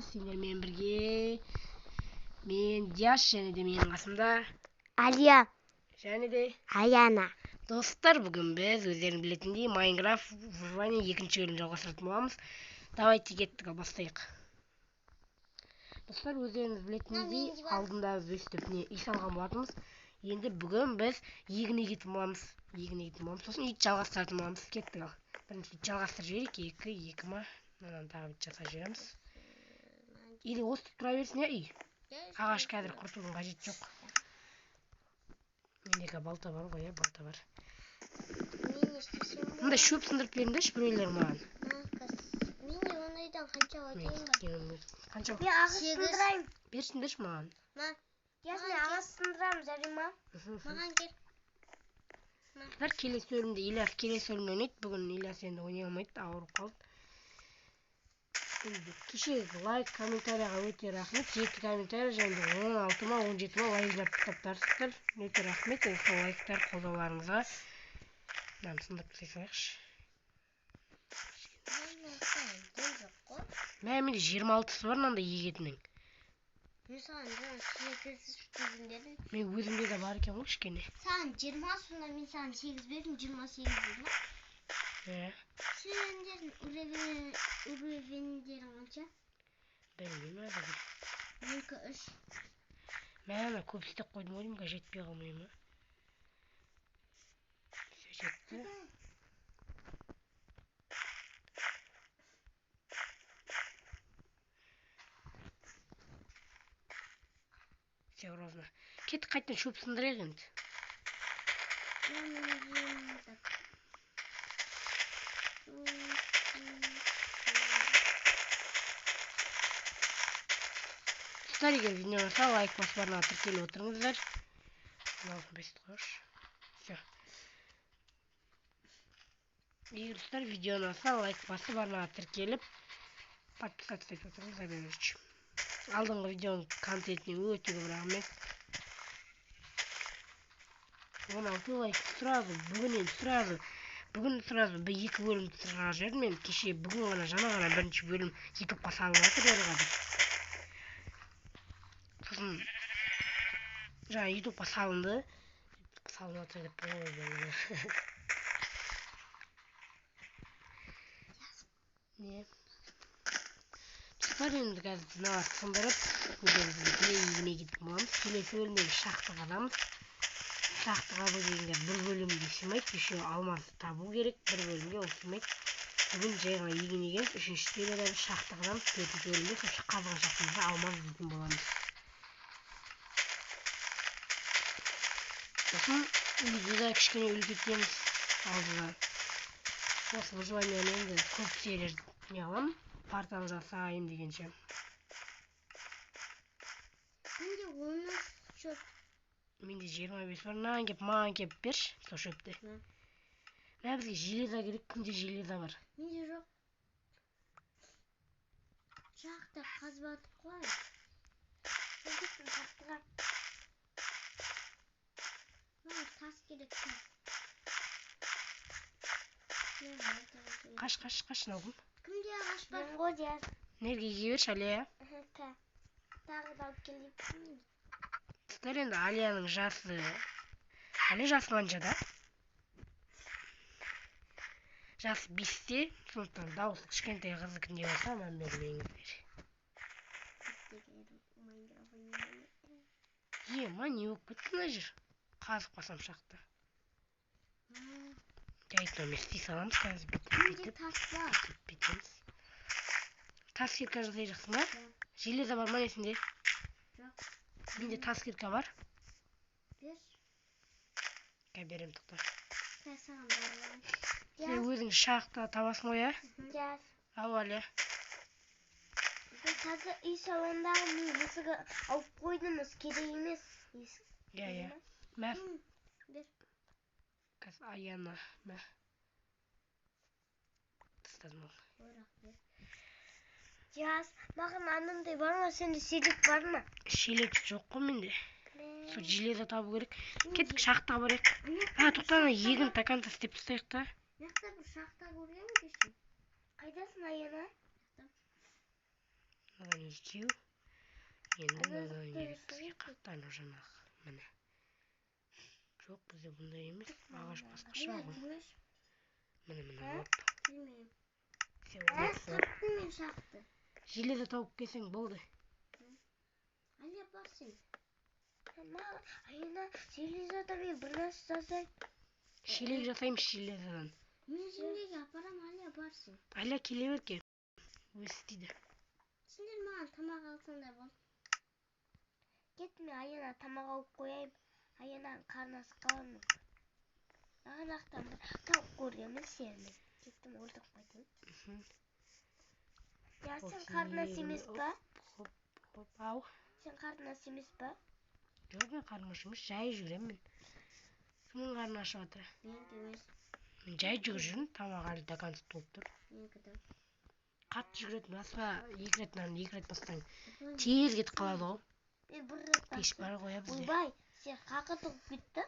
Сендермен бірге мен Диаш және де менің қасымда Алия және де Аяна. Достар, бүгін біз өздерің білетіндей Майнкрафт выживание 2-ші бөлімді жалғастыратын боламыз. Давайте кеттік, бастайық. Достар, өздеріңіз білетіндей алдында біз өстіп үй салған болатынбыз. Енді бүгін біз егін егетін боламыз. Сосын ит жалғастыратын боламыз. Кеттік ал. Бірінші ит жалғастырып жіберейік. 2 ма? Мынаны тағы ит жасап жібереміз. Или осып тұра берсін, үй. Ағаш қазір құртудың қажеті жоқ. Мендегі балта бар ғой, балта бар. Мында шөп сындырып беріңдерші біреулер маған. Мен ондайдан қанша өтейін бар? Қанша? Мен ағаш сындырайын. Берсіңдерші маған. Ясны ағаш сындырам, жарима. Маған кел. Достар, келесі бөлімде Ильяс келесі бөлімде ойнайды. Бүгін Ильяс енді ойнай алмайды, ауырып қалды. Кешегі лайк, комментарияға өте рахмет. 7 комментария және 16 ма 17 ма лайктар таптарсыздар. Өте рахмет. Сол лайктар қолдауларыңызға. Мынаны сындырып тастайықшы. Менде 26-сы бар мынандай егетінің. Мен өзімде де бар екен ғой кішкене. Саған 20, сонда мен саған 8 бердім, 28 бердім. Сендердің үревендерің қанша? Білмеймін әлі. 2, 3. Мен көп істеп қойдым ойым, жетпей қалмай ма? Жетті. Все ровно. Кеттік, қайтадан шөп сындырайық енді. Достар, егер видео болса, лайк басып барына тіркеліп отырыңыздар. Все. Егер достар, видео болса, лайк басып барына тіркеліп подписаться етіп отырыңыздар. Алдыңғы видеоның контентіне өте көп рахмет. 16 лайк сразу, бүгін сразу 2 бөлім сразу жердім. Мен кеше бүгін ғана жаңа бірінші бөлім ютубқа салынып жатыр қазір. Сосын жаңа ютубқа салынды. Салынып жатыр деп қойды. Не? Достар, енді қазір мыналарды сындырып, өздеріңізге егін егетін боламыз. Келесі бөлімдегі шақты қазамыз. Шақты қазу дегенде бір бөлімге сыймайды, еще алмаз табу керек, бір бөлімге ол сыймайды. Бүгін жайға егін егеміз, 3-ші серияда шақты қазамыз, 4-ші бөлімде сошы қазған шақтымызда алмаз іздейтін боламыз. Сосын видеода кішкене үлкейтеміз алдыға. Осы выживанияны енді көп серия не аламын, партаны жасайын дегенше. Менде 10 шөп. Менде 25 бар. Маған кеп берші, сол шөпті. Мен бізге железа керек, күнде железа бар. Менде жоқ. Жақта қазбатып қой. Өтетін тақтыға. Тас керек. Қаш, науғым. Кімде ағаш бар? Мен ғой дияр. Нергеге берші, Алия. Тағы да алып келейін. Достар, енді Алияның жасы... Алия жасы қаншада? Жасы 5-те, сондықтан дауысы кішкентай қызы кімде болса, мән бермеңіздер. Не болып кетті мына жер? Қазып қасам шақты. Жайтын істей саламыз қазір. Менде тас бар. Тас кирка жасай жақсың ба? Железа бар ма несінде? Жоқ. Менде тас кирка бар. Бер. Берем, тоқта. Саған барылайын. Сен өзің шақты табасың ғой, Дияр. Ау, Алия. Қазір үй салондағы мен мысығы алып қойдыңыз, керек емес. Мә. Бер. Қазір Аяна, мә. Тастадым ол. Дияр, маған анандай бар ма, сенде шелек бар ма? Шелек жоқ қой менде. Сол железа табу керек. Кеттік, шақтыға барайық. Тоқтана, егін таканта істеп тастайық та. Мектеп шақта көрген кеше. Қайдасың Аяна? мындан екеу. Енді мынадан керек бізге қақтан жаңағы. Міне. Жоқ, бізде бұндай емес. Ағаш басқаша ғой. Міне, оп. Білмеймін. Все, Мен шақты. железо тауып келсең болды. Әле барсың. Айына железода мен бір нәрсе жасайын. Шелек жасаймыз железодан. Мен желеге апарам, әле барсың. Әлі келе берке. Өз істейді. Сендер маған тамақ алсаңдар бол. Кетме, айына тамақ алып қояйын. Айынан қарнасы қаламын. Ағанақтан бір тауып көргенмін сені. Кеттім, өлтіп қайтайын. Я, сен қарнасы емес па? Хоп, ау. Сен қарнасы емес па? Жоқ, мен қарнасы емес, жай жүремін. Кімнің қарны ашып жатыр? Менікі емес. Мен жай жүгіріп жүрмін, тамақ әлі докансы толып тұр. Менікі де. Қатты жүгіретін, баспа 2 рет бастан тез кетіп қалады ғой. Мен бір рет бастым. Пеш бар ғой бізде. Ойбай, сен қақы тұғып кетті?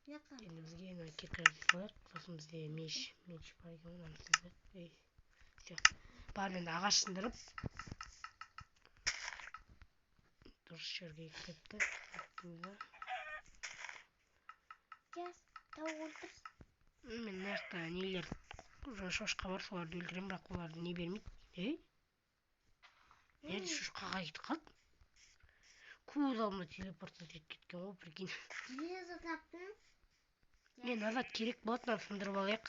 Енді бізге мына кекіріп қояр, сосын бізде меш бар екен, оны сіздер. Все. Бармен ағаш сындырып. Дұрыс жерге кетті. Жас, тауып өлтірсін. Мен мына нелер шошқа бар, соларды өлтіремін, бірақ оларды не бермейді. Nerede шошқаға кетіп қалды? Көз алдыма телепортация етіп кеткен ғой, прикинь. Железо таптың? Мен назад керек болатын, сындырып алайық.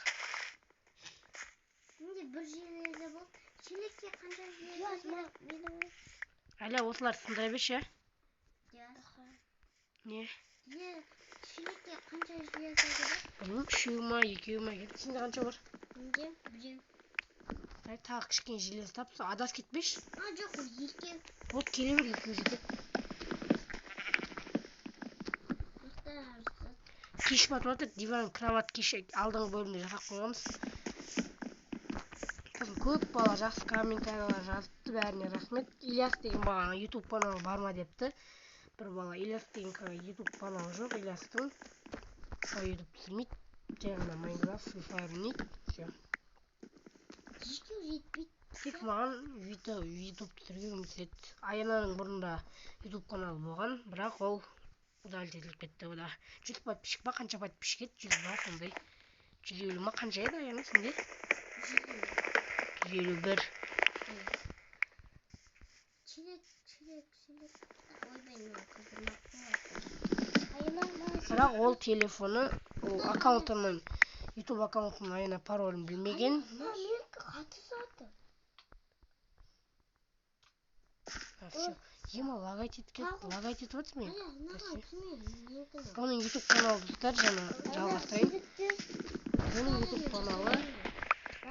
Менде бір железо бол. Шелекке қанша железо керек? Әлі осылар сындыра берші. Не? Шелекке қанша железо керек? Білмеймін, 3 ма, 2 ма керек. Сенде қанша бар? Менде 1. Ай, тағы кішкене железо тап, адас кетпеш. Жоқ, 2. Вот келе бер, 2 жетеді. Кеш батып жатыр, диван, кроват кеше алдыңғы бөлімде жасап қойғанбыз. Көп бала жақсы комментариялар жазыпты, бәріне рахмет. Ильяс деген бала YouTube каналы бар ма депті. Бір бала Ильяс деген YouTube каналы жоқ, Ильястың. YouTube түсірмейді. Жай ғана Майнкрафт, Free Fire ойнайды. Все. Ешкім жетпейді. Тек маған YouTube түсіруге үміттенеді. Аянаның бұрында YouTube каналы болған, бірақ ол удалить етіліп кетті. Ода 100 подписчик ба, қанша подписчик еді? 100 ба, сондай. 150 ма, қанша еді Аяна сенде? 151. Бірақ ол телефоны, ол аккаунтының, YouTube аккаунтының Аяна паролін білмеген. Менікі қаты саты. Все. Ема, лагать етіп өтсі мен. Оның Оның YouTube каналы достар, жаңа жалғастырайын. Оның YouTube каналы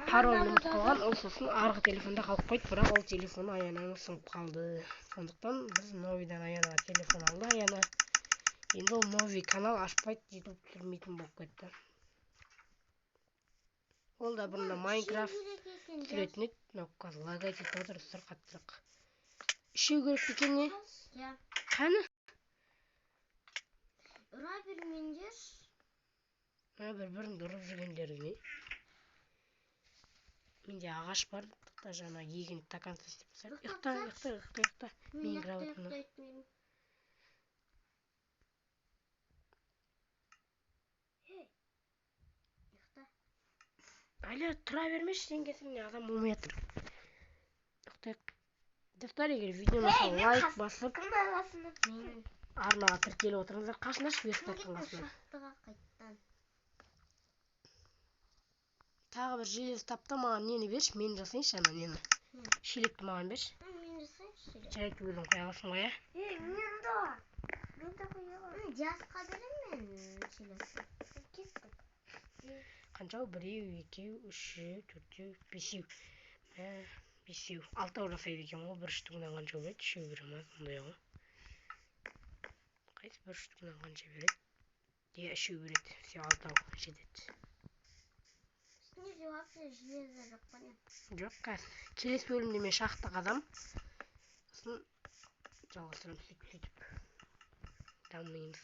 паролін ұмытып қалған, ол сосын арғы телефонда қалып қойды, бірақ ол телефоны Аянаның сынып қалды. Сондықтан біз новидан Аянаға телефон алды. Аяна енді ол нови канал ашпайды, YouTube түсірмейтін болып кетті. Ол да бұрында Майнкрафт түсіретін еді, но қазір лагать етіп отыр, сырқаттырақ. Үшеу керек екен не? Қаны? Ұра бермеңдер. Бір-біріңді ұрып жүргендері не? Менде ағаш бар, жаңа егін стакан істеп қойсақ. Ұйықта. Мен граватына. Әлі тұра бермеші, сен кесіңе адам болмай жатыр. Ұйықтайық. Достар, егер видеоны лайк басып, арнаға тіркеліп отырыңыздар. Қашына шверстаттың қасына. Тағы бір железо тапты, маған нені берші, мен жасайыншы ана нені. Шелекті маған берші. Мен жасайыншы. Шелекті өзің қоя аласың ғой, Мен де қоя аламын. Жасқа берем мен шелекті. Кеттік. Қаншау? 1, 2, 3, 4, 5. 5, 6 жасайды екен ғой, бір штугынан қанша береді? 3 бере ма, сондай ғой. Қайсы бір штугынан қанша береді? 3 береді, все 6 жетеді. Снизу вообще железо жоқ па не? Жоқ, қазір келесі бөлімде мен шахта қазам. Сосын жалғастырамыз сөйтіп. Дамимыз.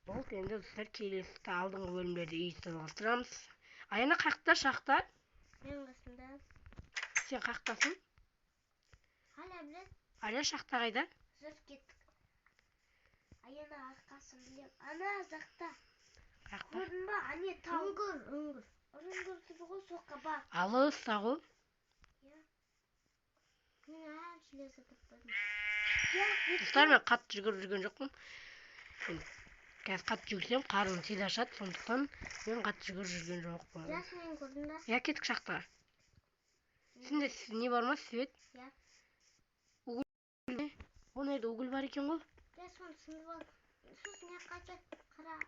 Болды, енді достар, келесі алдыңғы бөлімдерде үйді жалғастырамыз. Аяна қақта шахта? Мен қасында. Сен қақтасың? Аяна білет. Аля шахта қайда? Жүріп кеттік. Аяна арқасын білем. Ана жақта. Көрдің ба? Ане тау. Үңгір. Үңгір түбі ғой соққа бар. Алыс тағы. Мен әлі железо таппадым. Достар, мен қатты жүгіріп жүрген жоқпын. Қазір қатты жүгірсем, қарным тез ашады, сондықтан мен қатты жүгіріп жүрген жоқпын. Жас мен көрдің ба? Я, кеттік шахтаға. Сенде не бар ма, свет? Я. Угіл не? О, nerede угіл бар екен ғой? Я соны сындырып ал. Сосын я қайта қара.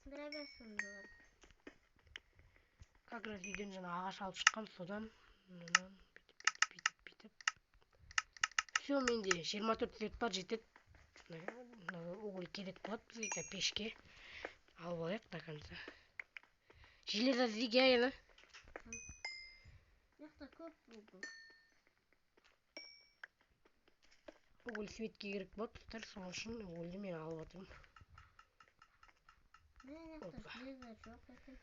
Сындыра бер соны. Как раз үйден жаңа ағаш алып шыққам, содан бүйтіп. Все, менде 24 свет бар, жетеді. Угіл керек болады бізге пешке. Алып алайық до конца. Железо іздейік, я ені. Мықты көп угіл. Угіл светке керек болады, достар, сол үшін угілді мен алып отырмын. Мен мықты железо жоқ екен.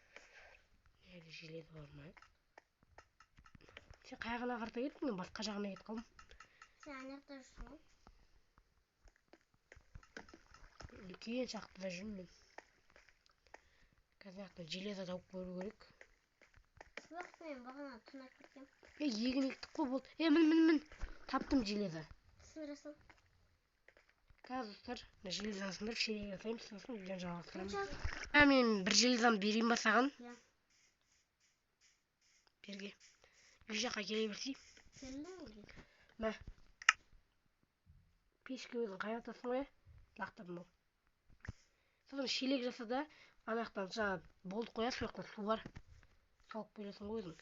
Nerede железо бар ма? Сен қай жағына қарата кеттің, мен басқа жағына кетіп қалдым. Сен анақта жүрсің ғой. Үлкен шахтада жүрмін мен. Қазір ақтан железо тауып көру керек. Жоқ, мен бағана тунап кеткем. Егін ектік қой болды. Мін. Таптым железо. Сындыра сал. Қазір достар, железоны сындырып шелек жасаймыз, сосын үйден жалғастырамыз. Мен бір железоны берейін ба саған? Я. Берге. Үй жаққа келе берсей. Келдің бе? Мә. Пешке өзің қайнатасың ғой, лақтырдым ол. Сосын шелек жаса да, анақтан жаңа болды қоя, сол жақтан су бар. Салып бересің ғой өзің.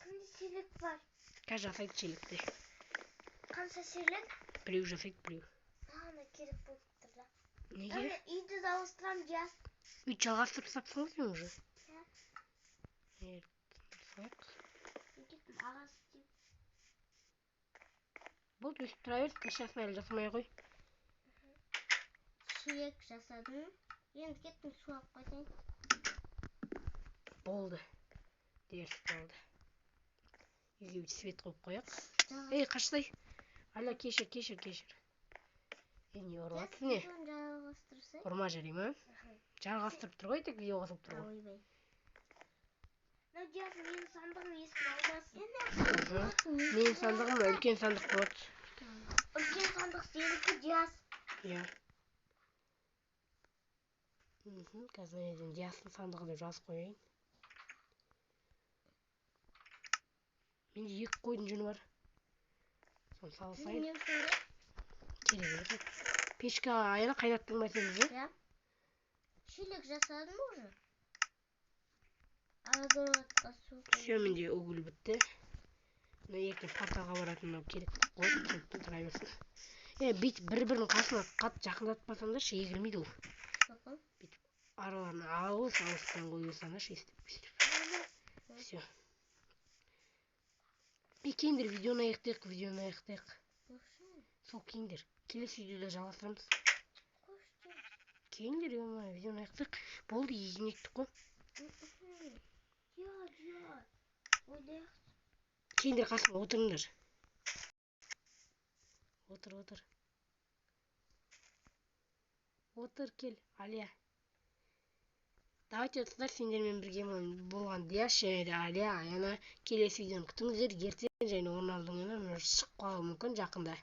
Кімде шелек бар? Қазір жасайды шелекте. Қанша шелек? Біреу жасайды, біреу. Ана керек болып тұр да. Неге? Үйді de ауыстырам жаз. Үй жалғастырып сапсың ғой сен уже. Кетім ағасы деп. Болды, өсіп тұра берді, кішасын әлі жасамай қой. Шелек жасадым. Енді кеттім су алып қайтайын. Болды. Дерсіз болды. Үйге бір свет қойып қояқ. Қаштай. Аля, кешір. Не ұрыватсың не? Ұрма жарай ма? Жалғастырып тұр ғой, тек видео қосып тұр ғой. Надияс, менің сандығым есін алмасын. Менің сандығым үлкен сандық болады. Үлкен сандық сенікі, Диас. Я. Қазір еден Диастың сандығы деп жазып қойайын. Менде 2 қойдың жүні бар. Соны салысайын. Керек. Пешке аяна қайнаттың ба сен уже? Я. Шелек жасадым уже. Все, менде угіл бітті. Ертең порталға баратын керек қойып, тұра берсін. Бүйтіп бір-бірінің қасына қатты жақындатпасаңдаршы, егілмейді ол. Бүйтіп араларына алыстан қойсаңдаршы, естіп. Все. Кейіндер видеоны аяқтайық. Сол кейіндер. Келесі видеода жалғастырамыз. Кейіндер видеоны аяқтайық. Болды, егін ектік қой. Кейіндер қасыма отырыңдар. Отыр, кел, Аля. Давайте достар, сендермен бірге болған Диас және де Аля, Аяна келесі видеоны күтіңіздер. Ертең және Роналдың шығып қалуы мүмкін жақында.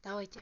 Давайте.